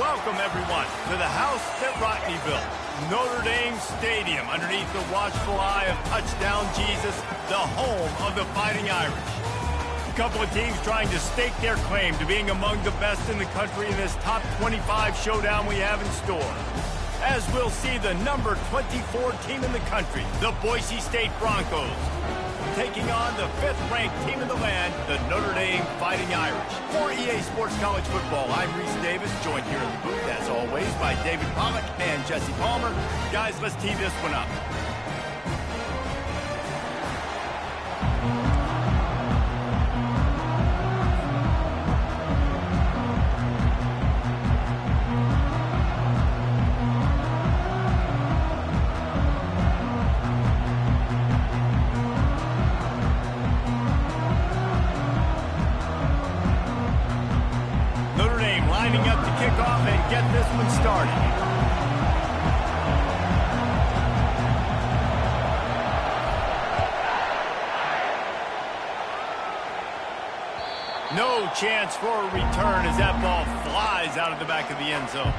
Welcome, everyone, to the house that Rodney built, Notre Dame Stadium, underneath the watchful eye of Touchdown Jesus, the home of the Fighting Irish. A couple of teams trying to stake their claim to being among the best in the country in this top 25 showdown we have in store. As we'll see the number 24 team in the country, the Boise State Broncos, taking on the 5th-ranked team in the land, the Notre Dame Fighting Irish. For EA Sports College Football, I'm Reese Davis, joined here in the booth, as always, by David Pollack and Jesse Palmer. Guys, let's tee this one up. Lining up to kick off and get this one started. No chance for a return as that ball flies out of the back of the end zone.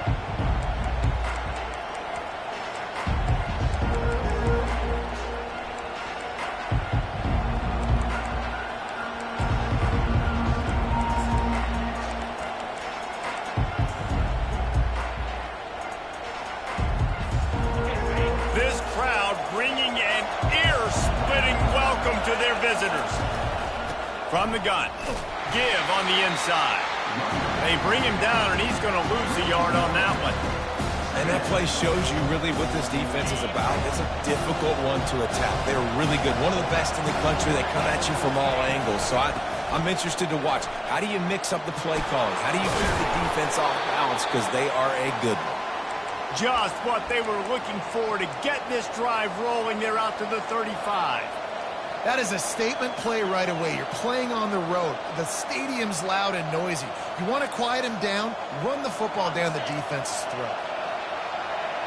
To their visitors. From the gun, give on the inside. They bring him down, and he's going to lose a yard on that one. And that play shows you really what this defense is about. It's a difficult one to attack. They're really good. One of the best in the country. They come at you from all angles. So I'm interested to watch. How do you mix up the play calling? How do you keep the defense off balance? Because they are a good one. Just what they were looking for to get this drive rolling. They're out to the 35. That is a statement play right away. You're playing on the road. The stadium's loud and noisy. You want to quiet him down, run the football down the defense's throat.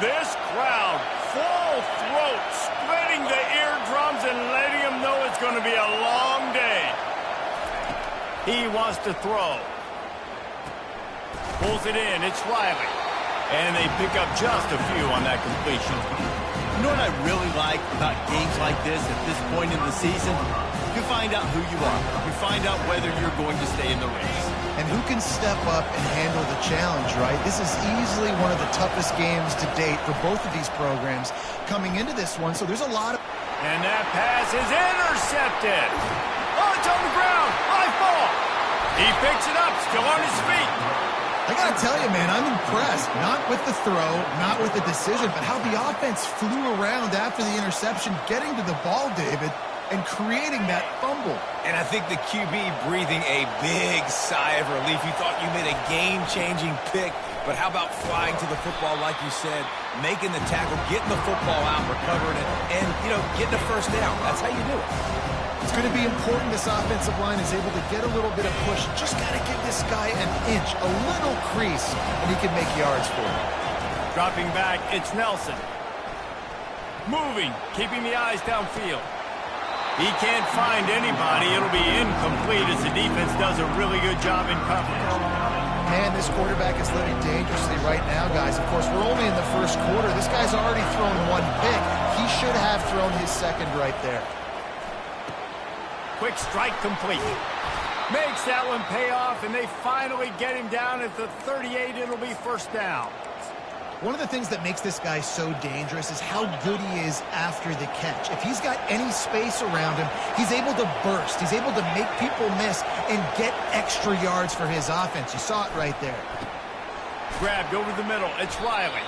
This crowd, full throat, splitting the eardrums and letting them know it's going to be a long day. He wants to throw. Pulls it in. It's Riley. And they pick up just a few on that completion. You know what I really like about games like this at this point in the season? You find out who you are. You find out whether you're going to stay in the race. And who can step up and handle the challenge, right? This is easily one of the toughest games to date for both of these programs coming into this one, so there's a lot of... And that pass is intercepted. Oh, it's on the ground. High ball. He picks it up, still on his feet. I got to tell you, man, I'm impressed. Not with the throw, not with the decision, but how the offense flew around after the interception, getting to the ball, David, and creating that fumble. And I think the QB breathing a big sigh of relief. You thought you made a game-changing pick, but how about flying to the football, like you said, making the tackle, getting the football out, recovering it, and, getting a first down. That's how you do it. It's going to be important this offensive line is able to get a little bit of push. Just got to give this guy an inch, a little crease, and he can make yards for it. Dropping back, it's Nelson. Moving, keeping the eyes downfield. He can't find anybody. It'll be incomplete as the defense does a really good job in coverage. Man, this quarterback is living dangerously right now, guys. Of course, we're only in the first quarter. This guy's already thrown one pick. He should have thrown his second right there. Quick strike complete. Makes that one pay off, and they finally get him down at the 38. It'll be first down. One of the things that makes this guy so dangerous is how good he is after the catch. If he's got any space around him, he's able to burst. He's able to make people miss and get extra yards for his offense. You saw it right there. Grabbed over the middle. It's Riley.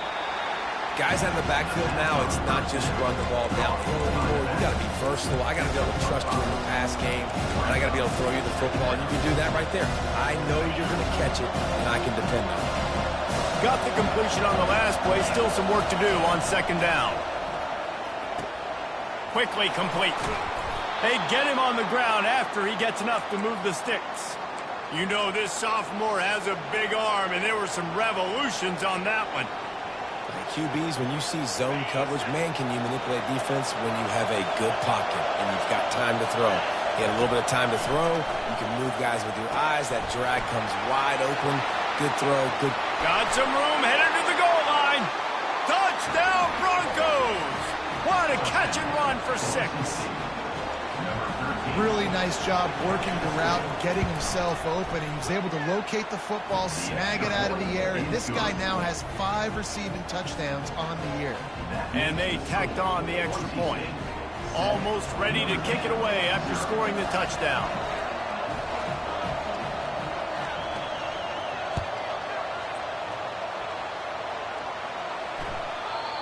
Guys out of the backfield now, it's not just run the ball downfield anymore. You got to be versatile. I got to be able to trust you in the pass game, and I got to be able to throw you the football, and you can do that right there. I know you're going to catch it, and I can depend on it. Got the completion on the last play. Still some work to do on second down. Quickly complete. They get him on the ground after he gets enough to move the sticks. You know this sophomore has a big arm, and there were some revolutions on that one. QBs, when you see zone coverage, man, can you manipulate defense when you have a good pocket and you've got time to throw. He had a little bit of time to throw. You can move guys with your eyes. That drag comes wide open. Good throw. Good. Got some room, headed to the goal line. Touchdown, Broncos! What a catch and run for 6. Really nice job working the route and getting himself open. He was able to locate the football, snag it out of the air, and this guy now has 5 receiving touchdowns on the year. And they tacked on the extra point. Almost ready to kick it away after scoring the touchdown.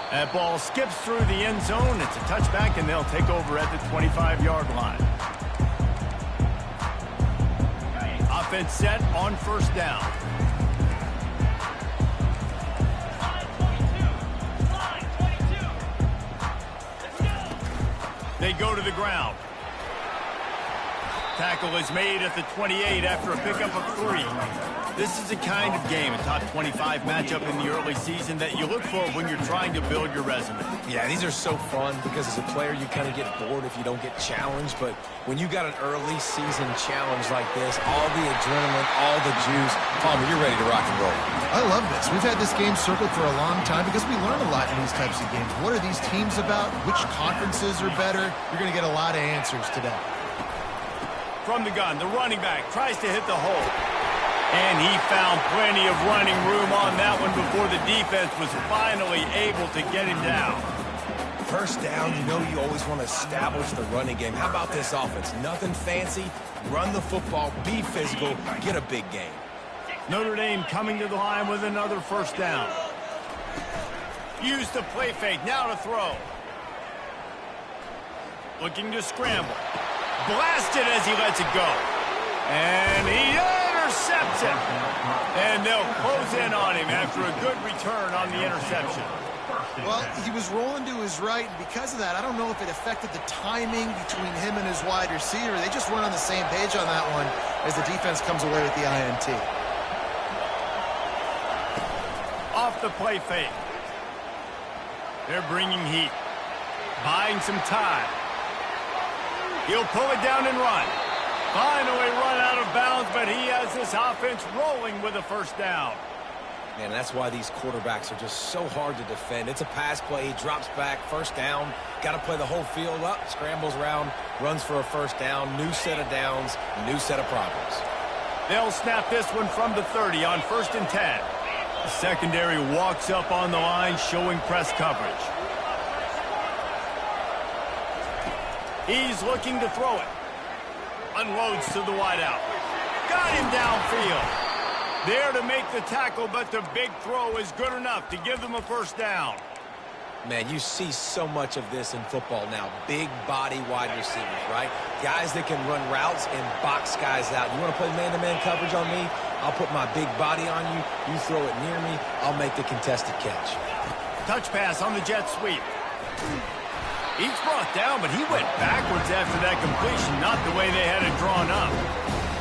That ball skips through the end zone. It's a touchback, and they'll take over at the 25-yard line. Offense set on first down. They go to the ground. Tackle is made at the 28 after a pickup of 3. This is the kind of game, a top 25 matchup in the early season that you look for when you're trying to build your resume. Yeah, these are so fun because as a player, you kind of get bored if you don't get challenged. But when you got an early season challenge like this, all the adrenaline, all the juice, Palmer, you're ready to rock and roll. I love this. We've had this game circled for a long time because we learn a lot in these types of games. What are these teams about? Which conferences are better? You're going to get a lot of answers today. From the gun, the running back tries to hit the hole. And he found plenty of running room on that one before the defense was finally able to get him down. First down, you know you always want to establish the running game. How about this offense? Nothing fancy. Run the football, be physical, get a big game. Notre Dame coming to the line with another first down. Use the play fake, now to throw. Looking to scramble. Blasted as he lets it go. And he intercepts it. And they'll close in on him after a good return on the interception. Well, he was rolling to his right, and because of that, I don't know if it affected the timing between him and his wide receiver. They just weren't on the same page on that one as the defense comes away with the INT. Off the play fake. They're bringing heat. Buying some time. He'll pull it down and run. Finally run out of bounds, but he has this offense rolling with a first down. Man, that's why these quarterbacks are just so hard to defend. It's a pass play. He drops back, first down. Got to play the whole field up, scrambles around, runs for a first down, new set of downs, new set of problems. They'll snap this one from the 30 on 1st and 10. The secondary walks up on the line, showing press coverage. He's looking to throw it. Unloads to the wideout. Got him downfield. There to make the tackle, but the big throw is good enough to give them a first down. Man, you see so much of this in football now. Big body wide receivers, right? Guys that can run routes and box guys out. You want to play man-to-man coverage on me? I'll put my big body on you. You throw it near me, I'll make the contested catch. Touch pass on the jet sweep. He's brought down, but he went backwards after that completion, not the way they had it drawn up.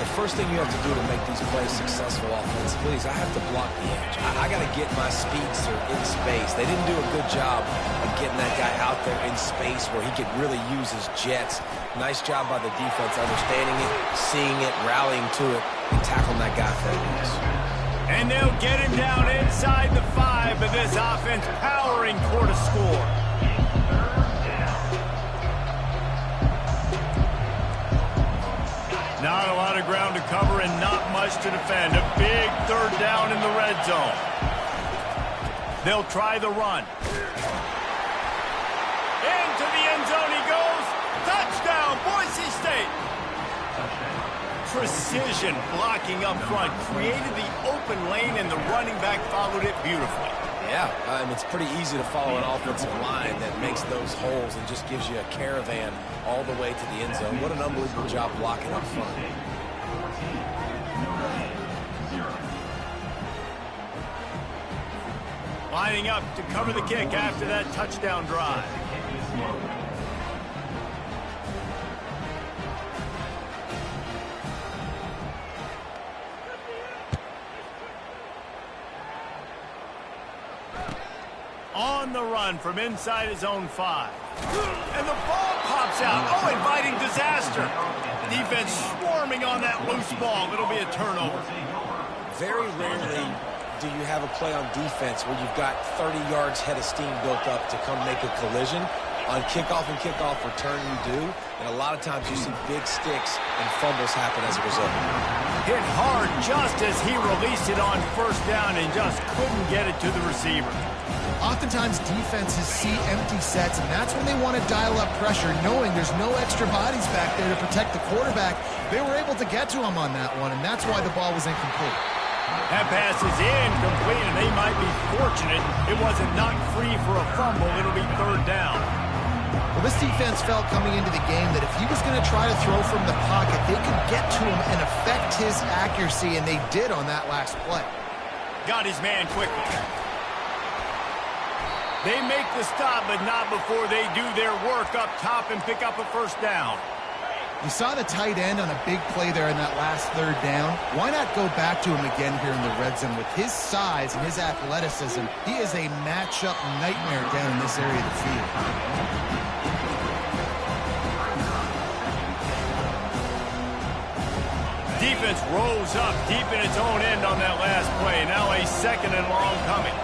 The first thing you have to do to make these plays successful offensively is I have to block the edge. I got to get my speedster in space. They didn't do a good job of getting that guy out there in space where he could really use his jets. Nice job by the defense understanding it, seeing it, rallying to it, and tackling that guy for a loss. And they'll get him down inside the 5, but this offense powering toward a score. Not a lot of ground to cover and not much to defend. A big 3rd down in the red zone. They'll try the run. Into the end zone he goes. Touchdown, Boise State. Precision blocking up front. Created the open lane, and the running back followed it beautifully. Yeah, it's pretty easy to follow an offensive line that makes those holes and just gives you a caravan all the way to the end zone. What an unbelievable job blocking up front. Lining up to cover the kick after that touchdown drive. On the run from inside his own 5. And the ball pops out. Oh, inviting disaster. Defense swarming on that loose ball. It'll be a turnover. Very rarely do you have a play on defense where you've got 30 yards head of steam built up to come make a collision. On kickoff and kickoff return, you do. And a lot of times you see big sticks and fumbles happen as a result. Hit hard just as he released it on first down and just couldn't get it to the receiver. Oftentimes defenses see empty sets, and that's when they want to dial up pressure, knowing there's no extra bodies back there to protect the quarterback. They were able to get to him on that one, and that's why the ball was incomplete. That pass is incomplete, and they might be fortunate it wasn't knocked free for a fumble. It'll be third down. Well, this defense felt coming into the game that if he was going to try to throw from the pocket, they could get to him and affect his accuracy, and they did on that last play. Got his man quickly. They make the stop, but not before they do their work up top and pick up a first down. You saw the tight end on a big play there in that last third down. Why not go back to him again here in the red zone? With his size and his athleticism, he is a matchup nightmare down in this area of the field. Defense rolls up deep in its own end on that last play. Now a second and long coming.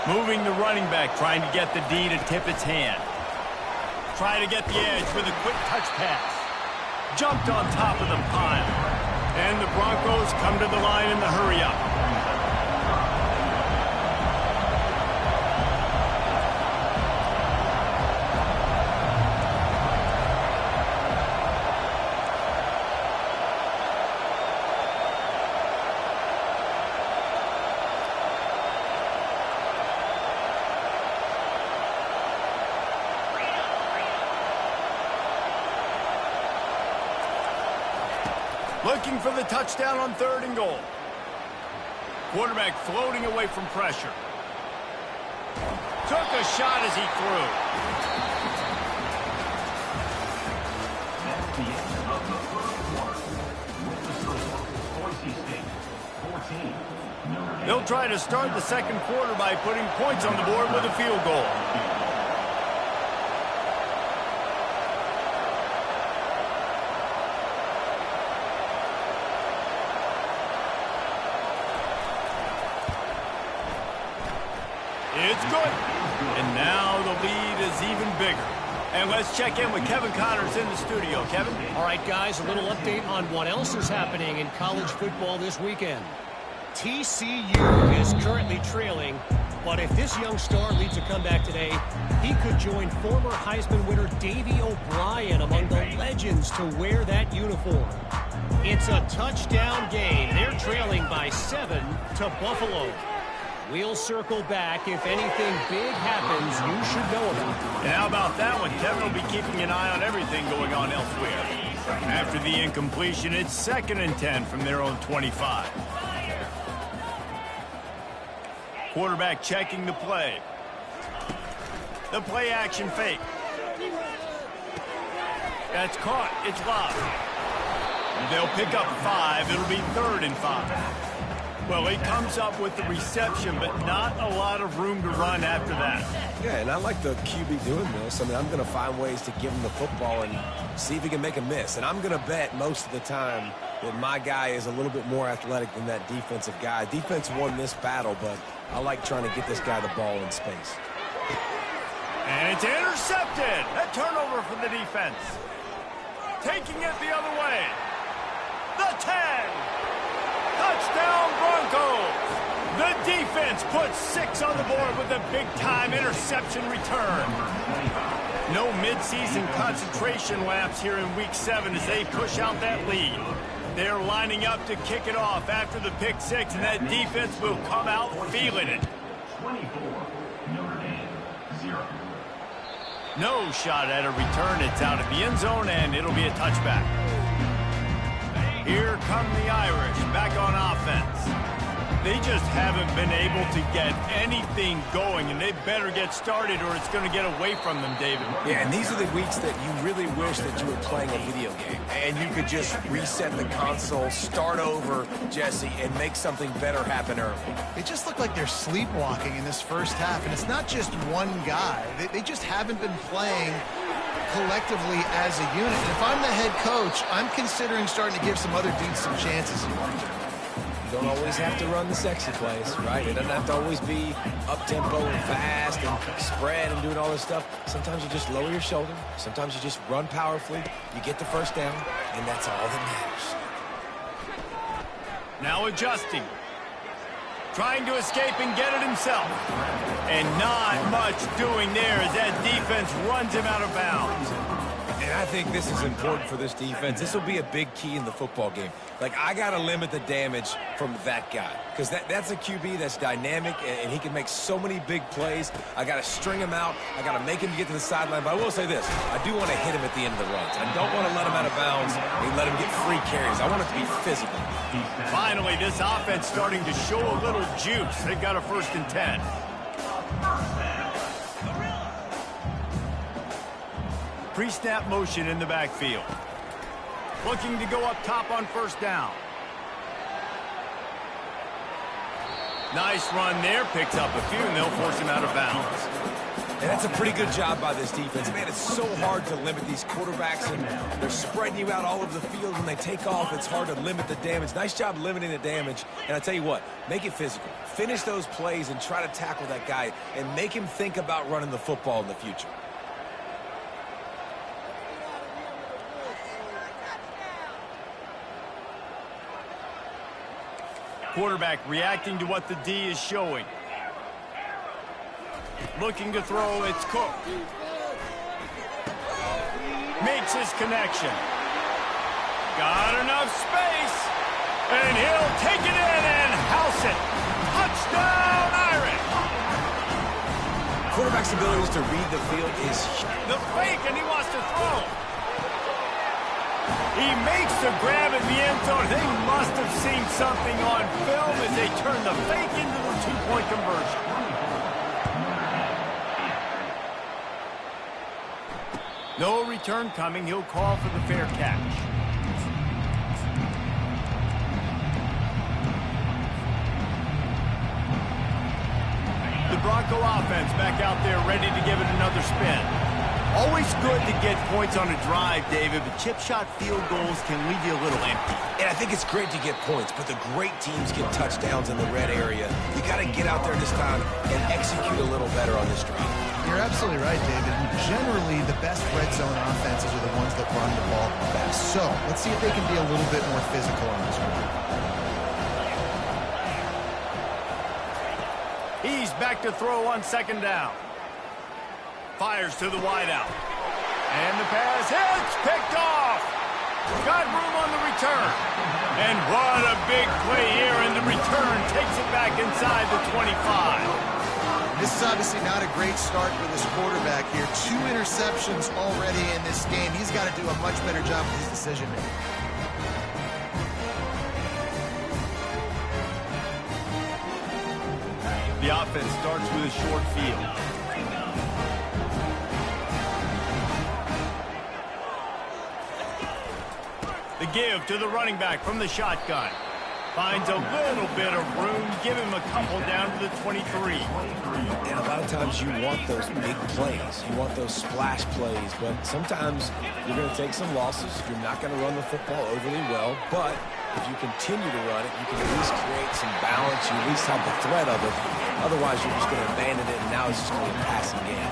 Moving the running back, trying to get the D to tip its hand. Trying to get the edge with a quick touch pass. Jumped on top of the pile. And the Broncos come to the line in the hurry-up. Looking for the touchdown on third and goal. Quarterback floating away from pressure. Took a shot as he threw. They'll try to start the second quarter by putting points on the board with a field goal. It's good. And now the lead is even bigger. And let's check in with Kevin Connors in the studio. Kevin? All right, guys, a little update on what else is happening in college football this weekend. TCU is currently trailing, but if this young star leads a comeback today, he could join former Heisman winner Davey O'Brien among the legends to wear that uniform. It's a touchdown game. They're trailing by 7 to Buffalo. We'll circle back. If anything big happens, you should know about it. And how about that one? Kevin will be keeping an eye on everything going on elsewhere. After the incompletion, it's 2nd and 10 from their own 25. Quarterback checking the play. The play action fake. That's caught. It's locked. They'll pick up 5. It'll be 3rd and 5. Well, he comes up with the reception, but not a lot of room to run after that. Yeah, and I like the QB doing this. I mean, I'm going to find ways to give him the football and see if he can make a miss. And I'm going to bet most of the time that my guy is a little bit more athletic than that defensive guy. Defense won this battle, but I like trying to get this guy the ball in space. And it's intercepted. A turnover for the defense. Taking it the other way. The 10. Touchdown Broncos! The defense puts 6 on the board with a big-time interception return. No midseason concentration lapse here in Week 7 as they push out that lead. They're lining up to kick it off after the pick 6, and that defense will come out feeling it. 24, Notre Dame, 0. No shot at a return. It's out of the end zone, and it'll be a touchback. Here come the Irish back on offense. They just haven't been able to get anything going, and they better get started or it's going to get away from them, David. Yeah, and these are the weeks that you really wish that you were playing a video game and you could just reset the console, start over, Jesse, and make something better happen early. It just looked like they're sleepwalking in this first half, and it's not just one guy. They just haven't been playing collectively as a unit. And if I'm the head coach, I'm considering starting to give some other dudes some chances here. You don't always have to run the sexy plays, right? It doesn't have to always be up-tempo and fast and spread and doing all this stuff. Sometimes you just lower your shoulder. Sometimes you just run powerfully. You get the first down, and that's all that matters. Now adjusting. Trying to escape and get it himself. And not much doing there as that defense runs him out of bounds. And I think this is important for this defense. This will be a big key in the football game. Like, I got to limit the damage from that guy. Because that's a QB that's dynamic, and he can make so many big plays. I got to string him out. I got to make him get to the sideline. But I will say this. I do want to hit him at the end of the runs. I don't want to let him out of bounds and let him get free carries. I want it to be physical. Finally, this offense starting to show a little juice. They've got a 1st and 10. Pre-snap motion in the backfield. Looking to go up top on 1st down. Nice run there. Picks up a few, and they'll force him out of bounds. And that's a pretty good job by this defense. Man, it's so hard to limit these quarterbacks, and they're spreading you out all over the field. When they take off, it's hard to limit the damage. Nice job limiting the damage. And I tell you what, make it physical. Finish those plays and try to tackle that guy and make him think about running the football in the future. Quarterback reacting to what the D is showing. Looking to throw, it's Cook. Makes his connection. Got enough space. And he'll take it in and house it. Touchdown, Irish. Quarterback's abilities to read the field is huge. The fake, and he wants to throw. He makes the grab in the end zone. They must have seen something on film as they turn the fake into the 2-point conversion. No return coming. He'll call for the fair catch. The Bronco offense back out there ready to give it another spin. Always good to get points on a drive, David, but chip shot field goals can leave you a little empty. And I think it's great to get points, but the great teams get touchdowns in the red area. You got to get out there this time and execute a little better on this drive. You're absolutely right, David. Generally, the best red zone offenses are the ones that run the ball best. So, let's see if they can be a little bit more physical on this one. He's back to throw on 2nd down. Fires to the wideout. And the pass hits, picked off. Got room on the return. And what a big play here, and the return takes it back inside the 25. This is obviously not a great start for this quarterback here. 2 interceptions already in this game. He's got to do a much better job with his decision-making. The offense starts with a short field. The give to the running back from the shotgun. Finds a little bit of room. Give him a couple down to the 23. And a lot of times you want those big plays. You want those splash plays. But sometimes you're going to take some losses. You're not going to run the football overly well. But if you continue to run it, you can at least create some balance. You at least have the threat of it. Otherwise, you're just going to abandon it, and now it's just going to be a passing game.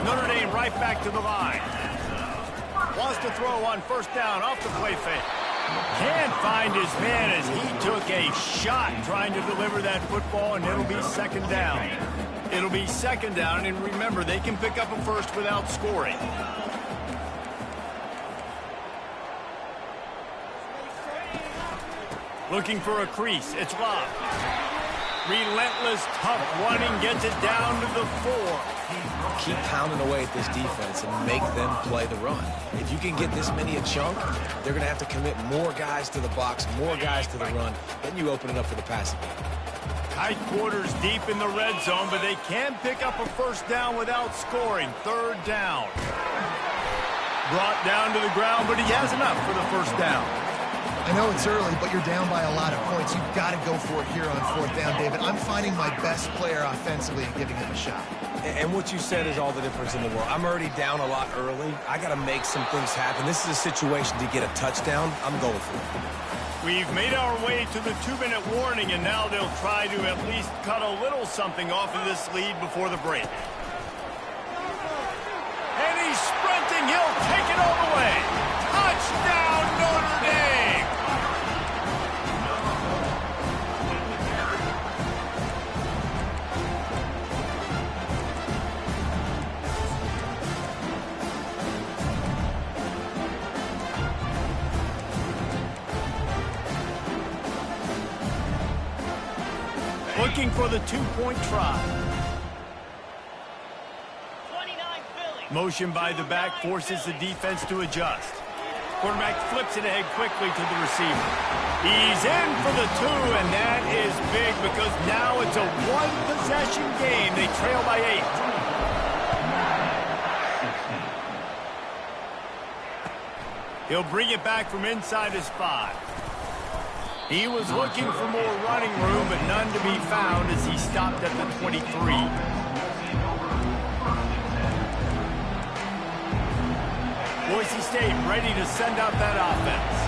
Notre Dame right back to the line. Wants to throw on 1st down off the play fake. Can't find his man as he took a shot trying to deliver that football, and it'll be 2nd down. It'll be 2nd down, and remember, they can pick up a first without scoring. Looking for a crease. It's Love. Relentless, tough running, gets it down to the 4. Keep pounding away at this defense and make them play the run. If you can get this many a chunk, they're going to have to commit more guys to the box, more guys to the run. Then you open it up for the passing game. Tight quarters deep in the red zone, but they can pick up a 1st down without scoring. 3rd down. Brought down to the ground, but he has enough for the 1st down. I know it's early, but you're down by a lot of points. You've got to go for it here on 4th down, David. I'm finding my best player offensively and giving him a shot. And what you said is all the difference in the world. I'm already down a lot early. I got to make some things happen. This is a situation to get a touchdown. I'm going for it. We've made our way to the 2-minute warning, and now they'll try to at least cut a little something off of this lead before the break. And he's sprinting. He'll take it all the way. Touchdown, Notre Dame! Looking for the 2-point try. Motion by the back forces the defense to adjust. Quarterback flips it ahead quickly to the receiver. He's in for the 2, and that is big because now it's a one-possession game. They trail by 8. He'll bring it back from inside his 5. He was looking for more running room, but none to be found as he stopped at the 23. Boise State ready to send out that offense.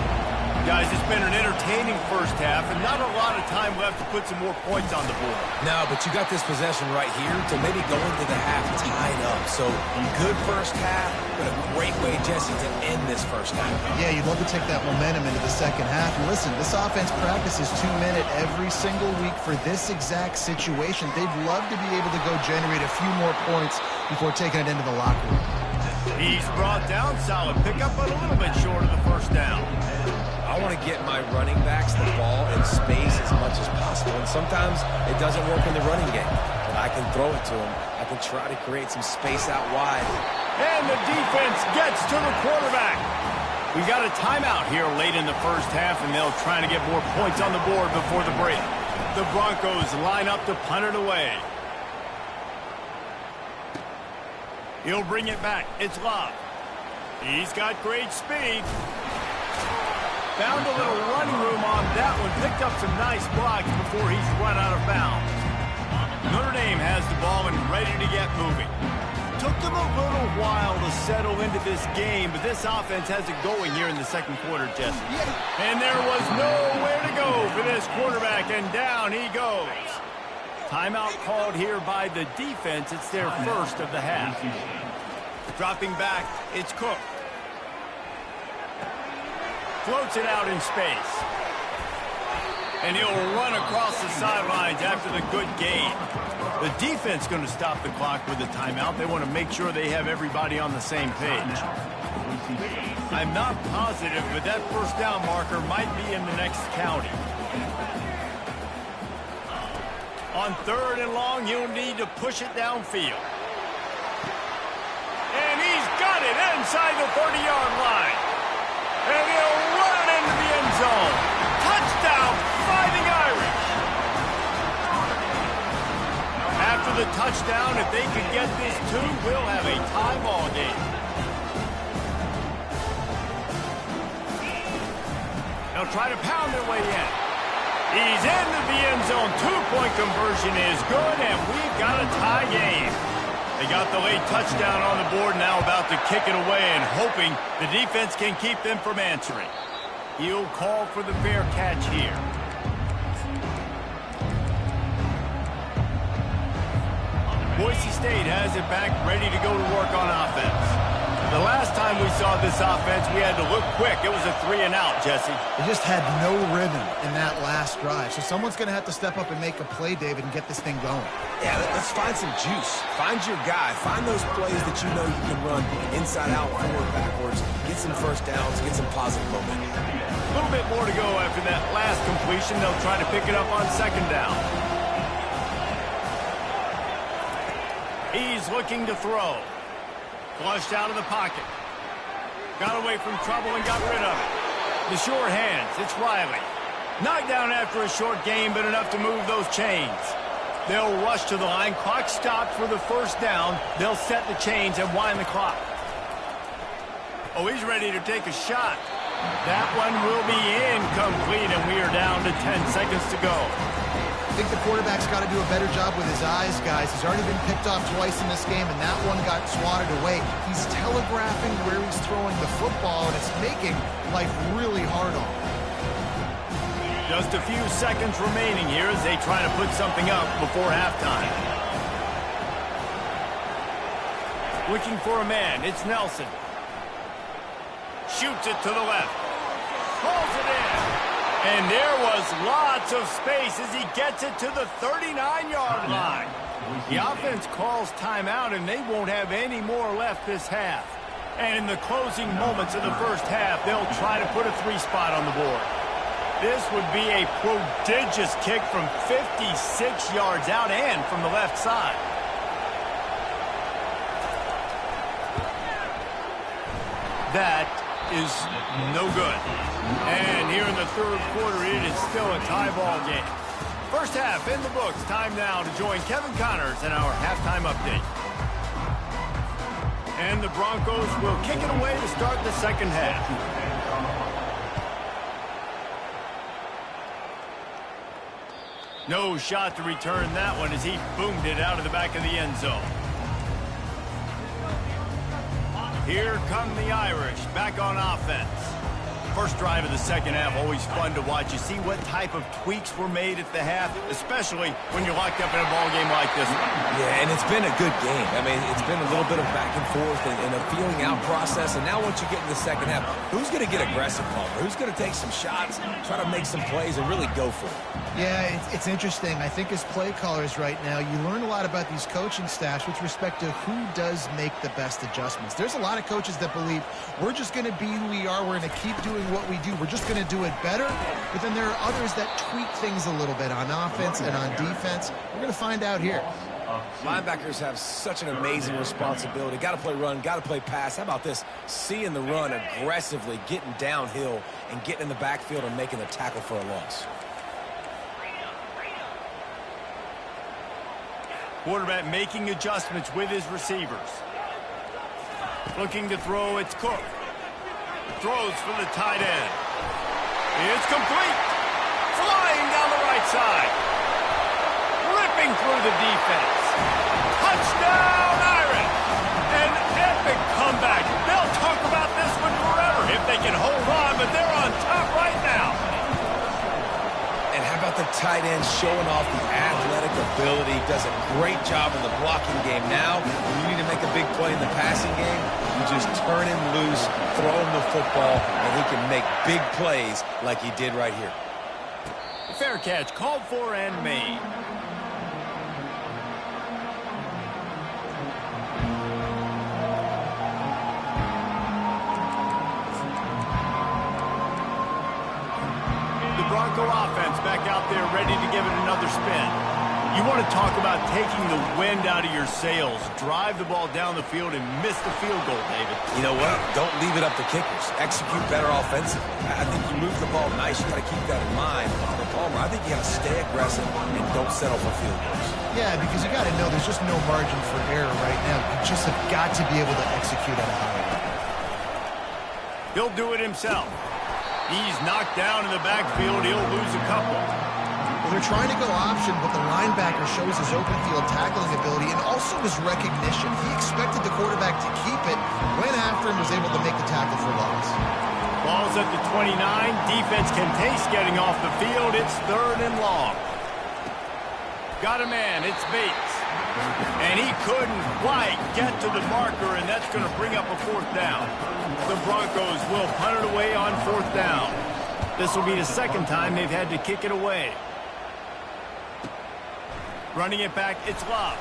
Guys, it's been an entertaining first half and not a lot of time left to put some more points on the board. No, but you got this possession right here to maybe go into the half tied up. So good first half, but a great way, Jesse, to end this first half. Yeah, you'd love to take that momentum into the second half. And listen, this offense practices 2-minute every single week for this exact situation. They'd love to be able to go generate a few more points before taking it into the locker room. He's brought down, solid pickup, but a little bit short of the first down. I want to get my running backs the ball in space as much as possible. And sometimes it doesn't work in the running game. But I can throw it to them. I can try to create some space out wide. And the defense gets to the quarterback. We got a timeout here late in the first half, and they'll try to get more points on the board before the break. The Broncos line up to punt it away. He'll bring it back. It's Love. He's got great speed. Found a little running room on that one. Picked up some nice blocks before he's run out of bounds. Notre Dame has the ball and ready to get moving. Took them a little while to settle into this game, but this offense has it going here in the second quarter, Jesse. And there was nowhere to go for this quarterback, and down he goes. Timeout called here by the defense. It's their first of the half. Dropping back, it's Cook. Floats it out in space. And he'll run across the sidelines after the good gain. The defense going to stop the clock with a timeout. They want to make sure they have everybody on the same page. I'm not positive, but that first down marker might be in the next county. On 3rd and long, he'll need to push it downfield. And he's got it inside the 30-yard line. And he'll run it into the end zone. Touchdown, Fighting Irish. After the touchdown, if they can get this 2, we'll have a tie ball game. They'll try to pound their way in. He's into the end zone. 2-point conversion is good, and we've got a tie game. They got the late touchdown on the board, now about to kick it away and hoping the defense can keep them from answering. He'll call for the fair catch here. Boise State has it back, ready to go to work on offense. The last time we saw this offense, we had to look quick. It was a 3-and-out, Jesse. They just had no rhythm in that last drive. So someone's going to have to step up and make a play, David, and get this thing going. Yeah, let's find some juice. Find your guy. Find those plays that you know you can run inside out, forward, backwards. Get some first downs. Get some positive momentum. A little bit more to go after that last completion. They'll try to pick it up on 2nd down. He's looking to throw. Flushed out of the pocket. Got away from trouble and got rid of it. The short hands, it's Riley. Knocked down after a short game, but enough to move those chains. They'll rush to the line. Clock stopped for the first down. They'll set the chains and wind the clock. Oh, he's ready to take a shot. That one will be incomplete, and we are down to 10 seconds to go. I think the quarterback's got to do a better job with his eyes, guys. He's already been picked off twice in this game, and that one got swatted away. He's telegraphing where he's throwing the football, and it's making life really hard on him. Just a few seconds remaining here as they try to put something up before halftime. Looking for a man, it's Nelson. Shoots it to the left. Pulls it in. And there was lots of space as he gets it to the 39-yard line. The offense calls timeout, and they won't have any more left this half. And in the closing moments of the first half, they'll try to put a 3-spot on the board. This would be a prodigious kick from 56 yards out and from the left side. That is no good. And here in the third quarter, it is still a tie ball game. First half in the books. Time now to join Kevin Connors in our halftime update. And the Broncos will kick it away to start the second half. No shot to return that one as he boomed it out of the back of the end zone. Here come the Irish back on offense. First drive of the second half, always fun to watch. You see what type of tweaks were made at the half, especially when you're locked up in a ball game like this one. Yeah, and it's been a good game. I mean, it's been a little bit of back and forth and a feeling out process. And now once you get in the second half, who's going to get aggressive, Palmer? Who's going to take some shots, try to make some plays, and really go for it? Yeah, it's interesting. I think as play callers right now, you learn a lot about these coaching staffs with respect to who does make the best adjustments. There's a lot of coaches that believe we're just going to be who we are. We're going to keep doing what we do. We're just going to do it better. But then there are others that tweak things a little bit on offense and on defense. We're going to find out here. Linebackers have such an amazing responsibility. Got to play run, got to play pass. How about this? Seeing the run aggressively, getting downhill, and getting in the backfield and making the tackle for a loss. Quarterback making adjustments with his receivers. Looking to throw, it's Cook. Throws for the tight end. It's complete. Flying down the right side. Ripping through the defense. Touchdown, Irish. An epic comeback. They'll talk about this one forever if they can hold on, but they're on top right now. And how about the tight end showing off the athletic ability? Does a great job in the blocking game. Now, when you need to make a big play in the passing game, you just turn him loose, throw him the football, and he can make big plays like he did right here. Fair catch, called for and made. Bronco offense back out there ready to give it another spin. You want to talk about taking the wind out of your sails. Drive the ball down the field and miss the field goal, David. You know what? Don't leave it up to kickers. Execute better offensively. I think you move the ball nice. You got to keep that in mind. But Palmer, I think you got to stay aggressive and don't settle for field goals. Yeah, because you got to know there's just no margin for error right now. You just have got to be able to execute at a high level. He'll do it himself. He's knocked down in the backfield. He'll lose a couple. Well, they're trying to go option, but the linebacker shows his open field tackling ability and also his recognition. He expected the quarterback to keep it, went after him, was able to make the tackle for loss. Ball's at the 29. Defense can taste getting off the field. It's 3rd and long. Got a man. It's Bates. And he couldn't quite get to the marker, and that's going to bring up a 4th down. The Broncos will punt it away on 4th down. This will be the second time they've had to kick it away. Running it back, it's Love.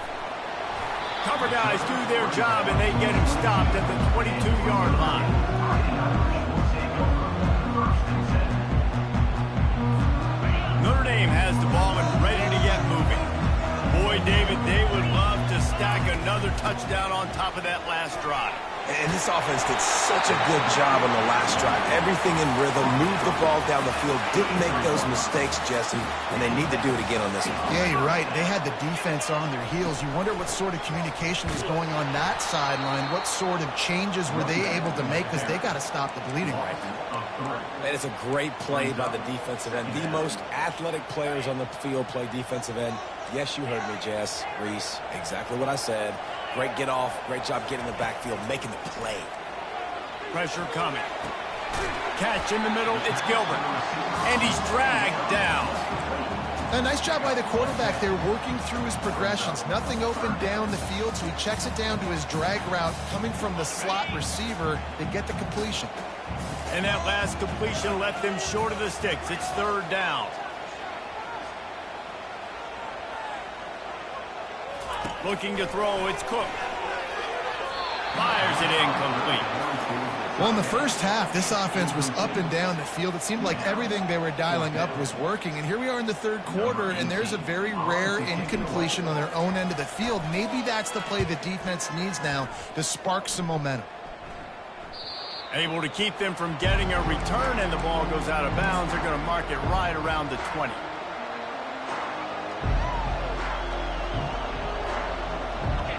Cover guys do their job, and they get him stopped at the 22-yard line. Notre Dame has the ball and ready to get moving. Boy, David, they would love to stack another touchdown on top of that last drive. And this offense did such a good job on the last drive. Everything in rhythm, moved the ball down the field, didn't make those mistakes, Jesse, and they need to do it again on this one. Yeah, you're right. They had the defense on their heels. You wonder what sort of communication was going on that sideline. What sort of changes were they able to make, because they got to stop the bleeding right now. And it's a great play by the defensive end. The most athletic players on the field play defensive end. Yes, you heard me, Jess, Reese. Exactly what I said. Great get off. Great job getting the backfield, making the play. Pressure coming. Catch in the middle. It's Gilbert. And he's dragged down. A nice job by the quarterback there, working through his progressions. Nothing open down the field, so he checks it down to his drag route coming from the slot receiver to get the completion. And that last completion left them short of the sticks. It's third down. Looking to throw, it's Cook. Fires it incomplete. Well, in the first half, this offense was up and down the field. It seemed like everything they were dialing up was working. And here we are in the third quarter, and there's a very rare incompletion on their own end of the field. Maybe that's the play the defense needs now to spark some momentum. Able to keep them from getting a return, and the ball goes out of bounds. They're going to mark it right around the 20.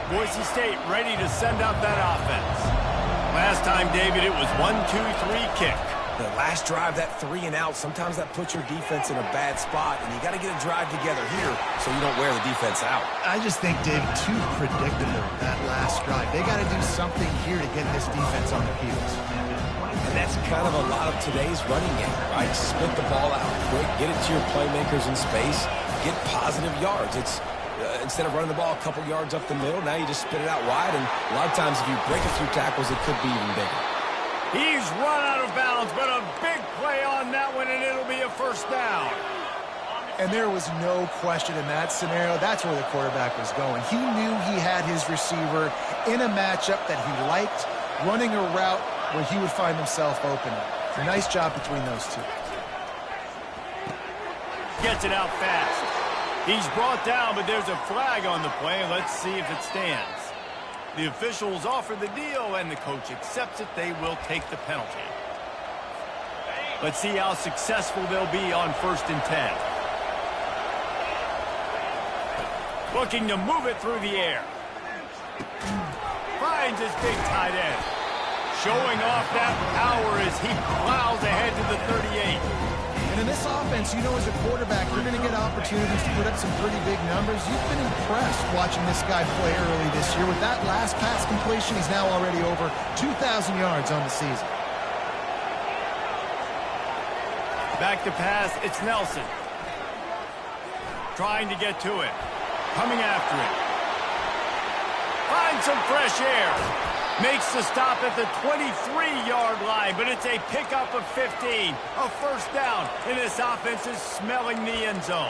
Boise State ready to send out that offense. Last time, David, it was 1-2-3 kick. The last drive, that 3 and out, sometimes that puts your defense in a bad spot, and you got to get a drive together here so you don't wear the defense out. I just think, Dave, too predictable, that last drive. They got to do something here to get this defense on their heels. And that's kind of a lot of today's running game, right? Split the ball out quick, get it to your playmakers in space, get positive yards. It's instead of running the ball a couple yards up the middle, now you just spit it out wide, and a lot of times if you break a few tackles, it could be even bigger. He's run out of bounds, but a big play on that one, and it'll be a first down. And there was no question in that scenario. That's where the quarterback was going. He knew he had his receiver in a matchup that he liked, running a route where he would find himself open. A nice job between those two. Gets it out fast. He's brought down, but there's a flag on the play. Let's see if it stands. The officials offer the deal, and the coach accepts it. They will take the penalty. Let's see how successful they'll be on 1st and 10. Looking to move it through the air. Finds his big tight end. Showing off that power as he plows ahead to the 38. And in this offense, you know, as a quarterback, you're going to get opportunities to put up some pretty big numbers. You've been impressed watching this guy play early this year. With that last pass completion, he's now already over 2,000 yards on the season. Back to pass, it's Nelson. Trying to get to it. Coming after it. Finds some fresh air. Makes the stop at the 23-yard line, but it's a pickup of 15. A first down, and this offense is smelling the end zone.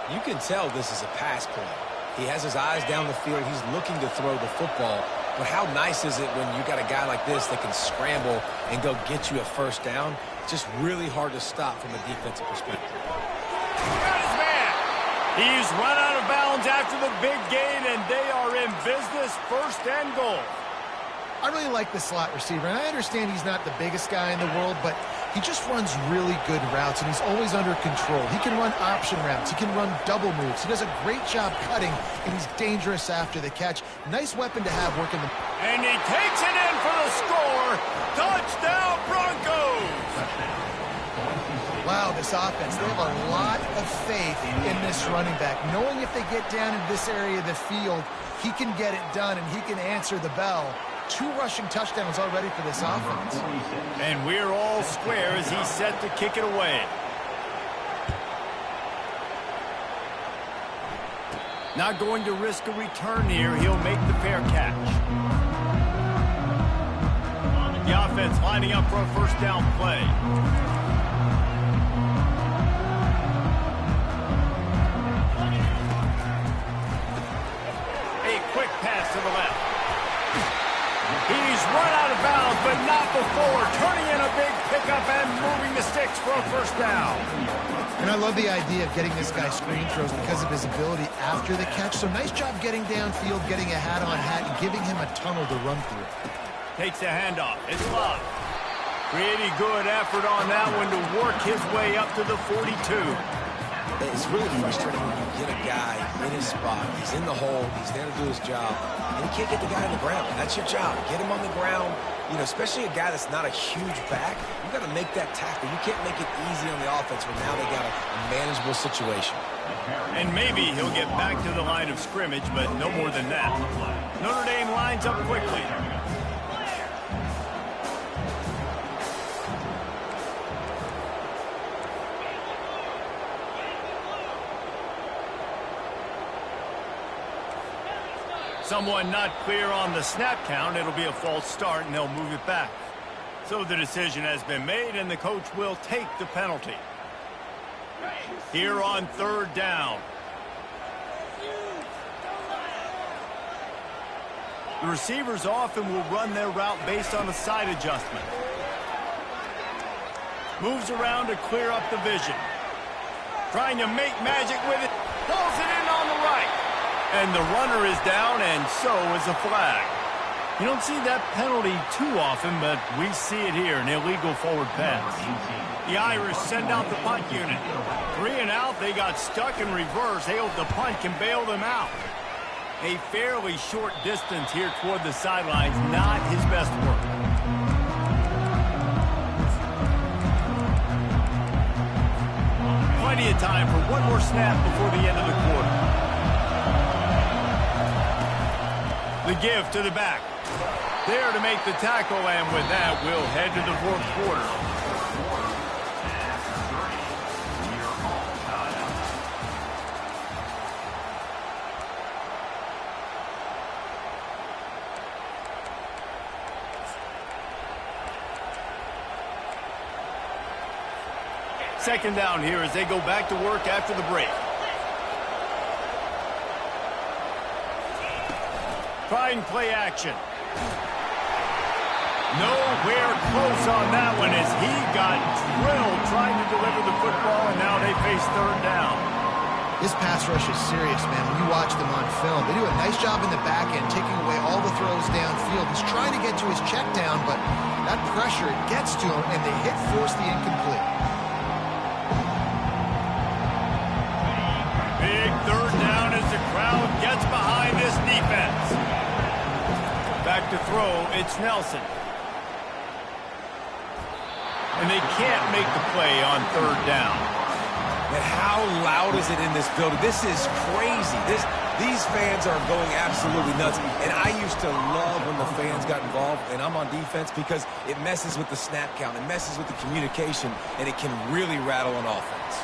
You can tell this is a pass play. He has his eyes down the field. He's looking to throw the football. But how nice is it when you got a guy like this that can scramble and go get you a first down? It's just really hard to stop from a defensive perspective. Got his man. He's run out of bounds after the big gain, and they are in business, 1st and goal. I really like the slot receiver, and I understand he's not the biggest guy in the world, but he just runs really good routes, and he's always under control. He can run option routes. He can run double moves. He does a great job cutting, and he's dangerous after the catch. Nice weapon to have working the... And he takes it in for the score. Touchdown, Broncos! Wow, this offense, they have a lot of faith in this running back, knowing if they get down in this area of the field, he can get it done, and he can answer the bell. 2 rushing touchdowns already for this offense. And we're all square as he's set to kick it away. Not going to risk a return here. He'll make the fair catch. The offense lining up for a first down play. A quick pass to the left. He's run out of bounds, but not before. Turning in a big pickup and moving the sticks for a first down. And I love the idea of getting this guy screen throws because of his ability after the catch. So nice job getting downfield, getting a hat-on hat, and giving him a tunnel to run through. Takes the handoff. It's Love. Pretty good effort on that one to work his way up to the 42. It's really frustrating when you get a guy in his spot. He's in the hole. He's there to do his job. And you can't get the guy on the ground. That's your job. Get him on the ground. You know, especially a guy that's not a huge back. You got to make that tackle. You can't make it easy on the offense when now they got a manageable situation. And maybe he'll get back to the line of scrimmage, but no more than that. Notre Dame lines up quickly. Someone not clear on the snap count. It'll be a false start, and they'll move it back. So the decision has been made, and the coach will take the penalty. Here on 3rd down. The receivers often will run their route based on a side adjustment. Moves around to clear up the vision. Trying to make magic with it. Pulls it in on the right. And the runner is down, and so is a flag. You don't see that penalty too often, but we see it here, an illegal forward pass. The Irish send out the punt unit. 3 and out, they got stuck in reverse. They hope the punt can bail them out. A fairly short distance here toward the sidelines, not his best work. Plenty of time for one more snap before the end of the quarter. The give to the back. There to make the tackle, and with that, we'll head to the 4th quarter. Second down here as they go back to work after the break. Trying play action. Nowhere close on that one as he got drilled trying to deliver the football, and now they face 3rd down. This pass rush is serious, man. When you watch them on film, they do a nice job in the back end, taking away all the throws downfield. He's trying to get to his check down, but that pressure gets to him, and they force the incomplete. Big 3rd down as the crowd gets behind this defense. Back to throw, it's Nelson. And they can't make the play on 3rd down. And how loud is it in this building? This is crazy. These fans are going absolutely nuts. And I used to love when the fans got involved, and I'm on defense because it messes with the snap count. It messes with the communication, and it can really rattle an offense.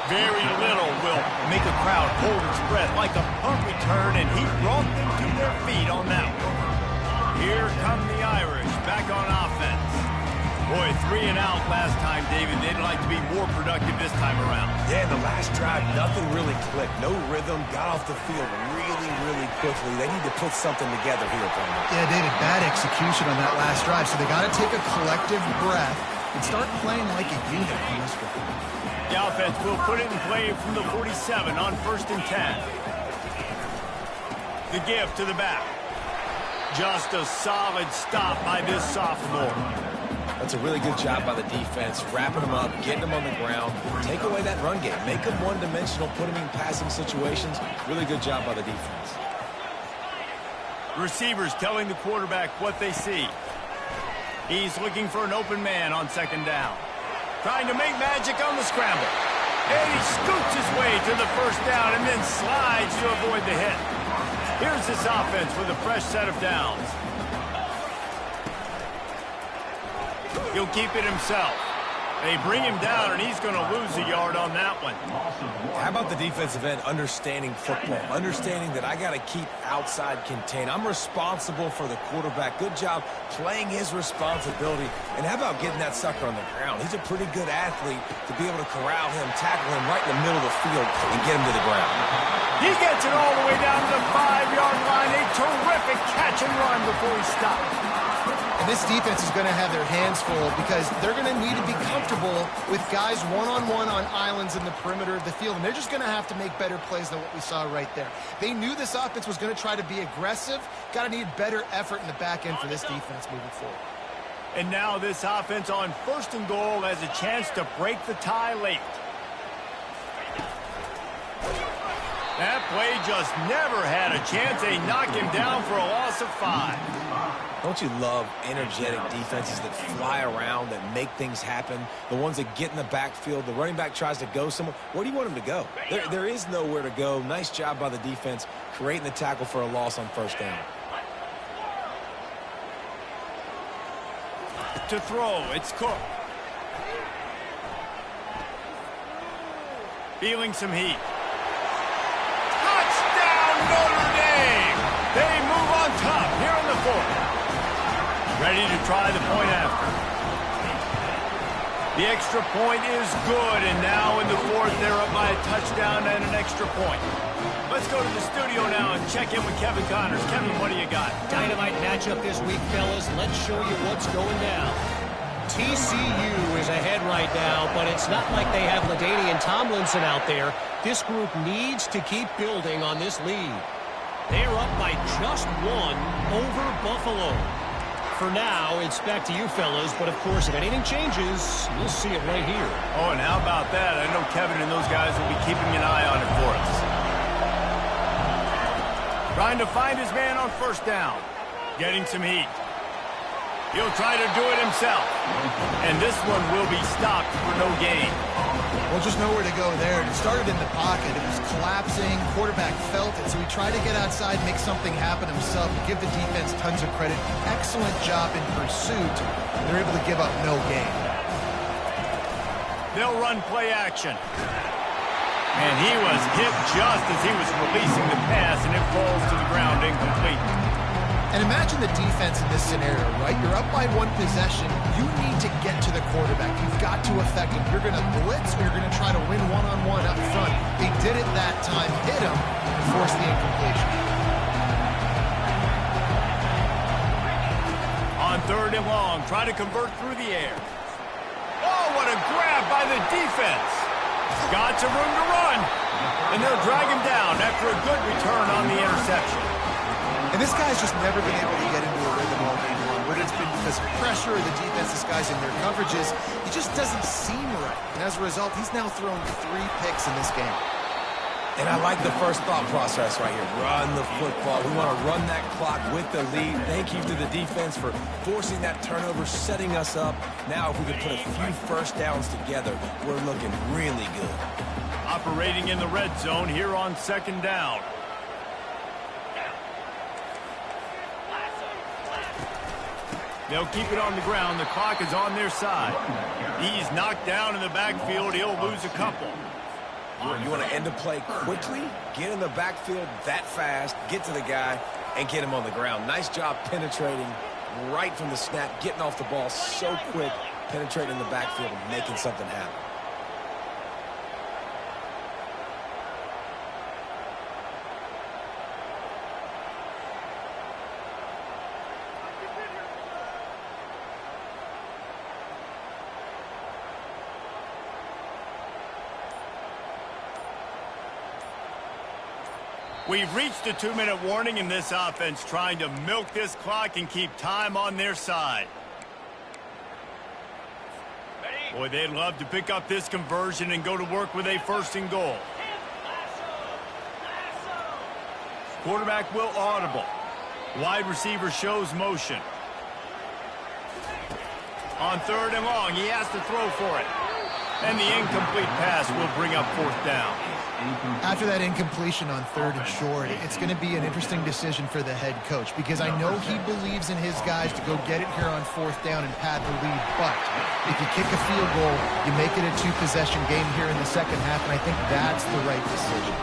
Very little will make a crowd hold its breath like a punt return, and he brought them to their feet on that one. Here come the Irish back on offense. Boy, 3 and out last time, David. They'd like to be more productive this time around. Yeah, the last drive, nothing really clicked. No rhythm, got off the field really, really quickly. They need to put something together here, Palmer. Yeah, David, bad execution on that last drive, so they got to take a collective breath and start playing like a unit on this one. The offense will put it in play from the 47 on 1st and 10. The give to the back. Just a solid stop by this sophomore. That's a really good job by the defense, wrapping them up, getting them on the ground, take away that run game, make them one-dimensional, put them in passing situations. Really good job by the defense. Receivers telling the quarterback what they see. He's looking for an open man on 2nd down. Trying to make magic on the scramble. And he scoots his way to the 1st down and then slides to avoid the hit. Here's this offense with a fresh set of downs. He'll keep it himself. They bring him down, and he's going to lose a yard on that one. How about the defensive end understanding football, understanding that I got to keep outside contained. I'm responsible for the quarterback. Good job playing his responsibility. And how about getting that sucker on the ground? He's a pretty good athlete to be able to corral him, tackle him right in the middle of the field, and get him to the ground. He gets it all the way down to the 5-yard line. A terrific catch and run before he stops. And this defense is going to have their hands full because they're going to need to be comfortable with guys one-on-one on islands in the perimeter of the field. And they're just going to have to make better plays than what we saw right there. They knew this offense was going to try to be aggressive. Got to need better effort in the back end for this defense moving forward. And now this offense on 1st and goal has a chance to break the tie late. That play just never had a chance. They knock him down for a loss of 5. Don't you love energetic defenses that fly around, that make things happen? The ones that get in the backfield, the running back tries to go somewhere. Where do you want him to go? There is nowhere to go. Nice job by the defense creating the tackle for a loss on 1st down. To throw, it's Cook. Feeling some heat. Touchdown, Notre Dame! They move on top here in the 4th. Ready to try the point after. The extra point is good, and now in the 4th, they're up by a touchdown and an extra point. Let's go to the studio now and check in with Kevin Connors. Kevin, what do you got? Dynamite matchup this week, fellas. Let's show you what's going down. TCU is ahead right now, but it's not like they have LaDainian Tomlinson out there. This group needs to keep building on this lead. They're up by just 1 over Buffalo. For now, it's back to you, fellas, but of course, if anything changes, you'll see it right here. Oh, and how about that? I know Kevin and those guys will be keeping an eye on it for us. Trying to find his man on 1st down. Getting some heat. He'll try to do it himself. And this one will be stopped for no gain. Well, just nowhere to go there. It started in the pocket. It was collapsing. Quarterback felt it, so he tried to get outside, make something happen himself. Give the defense tons of credit. Excellent job in pursuit. They're able to give up no gain. They'll run play action. And he was hit just as he was releasing the pass, and it falls to the ground incomplete. And imagine the defense in this scenario, right? You're up by 1 possession. You need to get to the quarterback. You've got to affect him. You're going to blitz or you're going to try to win one-on-one up front. They did it that time, hit him, and forced the incompletion. On 3rd and long, try to convert through the air. Oh, what a grab by the defense. Got some room to run. And they'll drag him down after a good return on the interception. And this guy's just never been able to get into a rhythm all game long. Whether it's been because of pressure or the defense, this guy's in their coverages, he just doesn't seem right. And as a result, he's now thrown 3 picks in this game. And I like the first thought process right here. Run the football. We want to run that clock with the lead. Thank you to the defense for forcing that turnover, setting us up. Now, if we could put a few 1st downs together, we're looking really good. Operating in the red zone here on 2nd down. They'll keep it on the ground. The clock is on their side. He's knocked down in the backfield. He'll lose a couple. You want to end the play quickly, get in the backfield that fast, get to the guy, and get him on the ground. Nice job penetrating right from the snap, getting off the ball so quick, penetrating the backfield and making something happen. We've reached a 2-minute warning in this offense, trying to milk this clock and keep time on their side. Boy, they'd love to pick up this conversion and go to work with a 1st and goal. Quarterback will audible. Wide receiver shows motion. On 3rd and long, he has to throw for it. And the incomplete pass will bring up 4th down. After that incompletion on 3rd and short, it's going to be an interesting decision for the head coach because I know he believes in his guys to go get it here on 4th down and pad the lead. But if you kick a field goal, you make it a 2-possession game here in the 2nd half, and I think that's the right decision.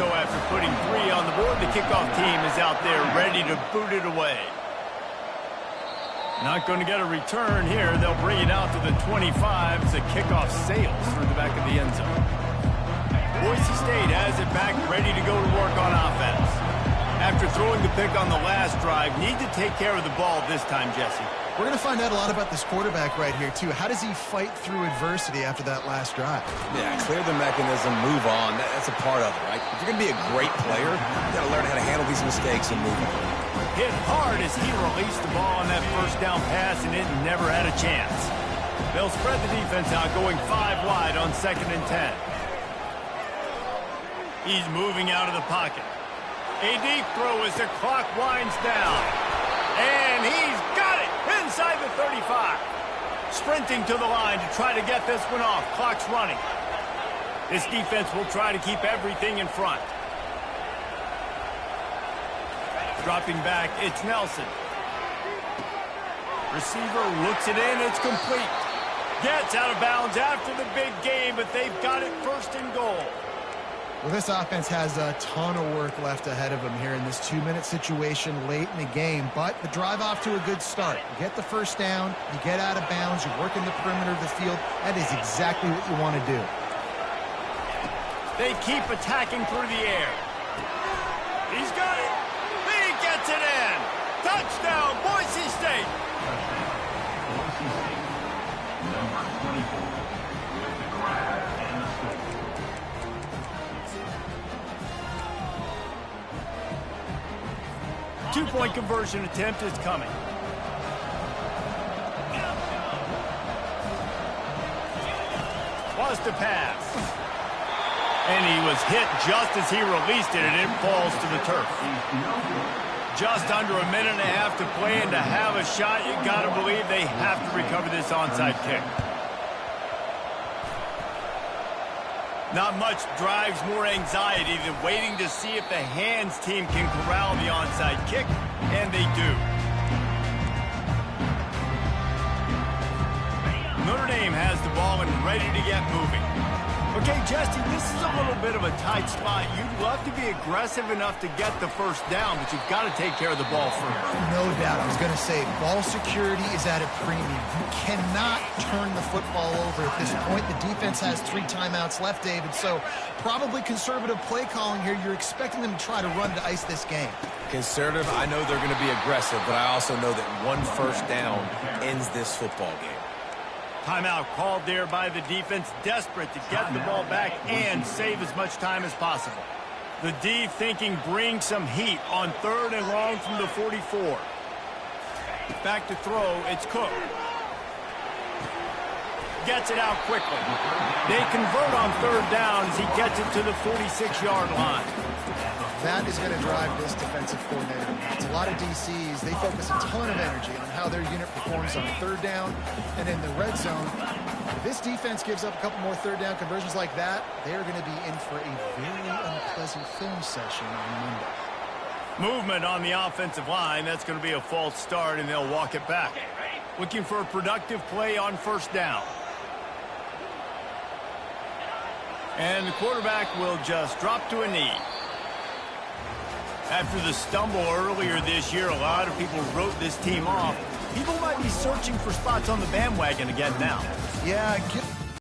So after putting 3 on the board, the kickoff team is out there ready to boot it away. Not going to get a return here. They'll bring it out to the 25 as the kickoff sails through the back of the end zone. Boise State has it back, ready to go to work on offense. After throwing the pick on the last drive, need to take care of the ball this time, Jesse. We're going to find out a lot about this quarterback right here, too. How does he fight through adversity after that last drive? Yeah, clear the mechanism, move on. That's a part of it, right? If you're going to be a great player, you got to learn how to handle these mistakes and move on. Hit hard as he released the ball on that first down pass, and it never had a chance. They'll spread the defense out, going 5 wide on 2nd and 10. He's moving out of the pocket. A deep throw as the clock winds down. And he's got it inside the 35. Sprinting to the line to try to get this one off. Clock's running. This defense will try to keep everything in front. Dropping back, it's Nelson. Receiver looks it in, it's complete. Gets out of bounds after the big game, but they've got it 1st and goal. Well, this offense has a ton of work left ahead of them here in this 2-minute situation late in the game, but the drive off to a good start. You get the first down, you get out of bounds, you work in the perimeter of the field. That is exactly what you want to do. They keep attacking through the air. He's got it. He gets it in. Touchdown, Boise State. Boise State, number 24, with the grab and the score. Two-point conversion attempt is coming. Was to pass. And he was hit just as he released it, and it falls to the turf. Just under a minute and a half to play, and to have a shot, you got to believe they have to recover this onside kick. Not much drives more anxiety than waiting to see if the hands team can corral the onside kick, and they do. Notre Dame has the ball and ready to get moving. Okay, Jesse, this is a little bit of a tight spot. You'd love to be aggressive enough to get the first down, but you've got to take care of the ball first. No doubt. I was going to say, ball security is at a premium. You cannot turn the football over at this point. The defense has 3 timeouts left, David, so probably conservative play calling here. You're expecting them to try to run to ice this game. Conservative, I know they're going to be aggressive, but I also know that 1 first down ends this football game. Timeout called there by the defense, desperate to get the ball back and save as much time as possible. The D thinking bring some heat on 3rd and long from the 44. Back to throw, it's Cook. Gets it out quickly. They convert on 3rd down as he gets it to the 46-yard line. That is going to drive this defensive coordinator. It's a lot of DCs. They focus a ton of energy on how their unit performs on 3rd down and in the red zone. If this defense gives up a couple more 3rd down conversions like that, they're going to be in for a very unpleasant film session on Monday. Movement on the offensive line. That's going to be a false start, and they'll walk it back. Looking for a productive play on 1st down. And the quarterback will just drop to a knee. After the stumble earlier this year, a lot of people wrote this team off. People might be searching for spots on the bandwagon again now. Yeah,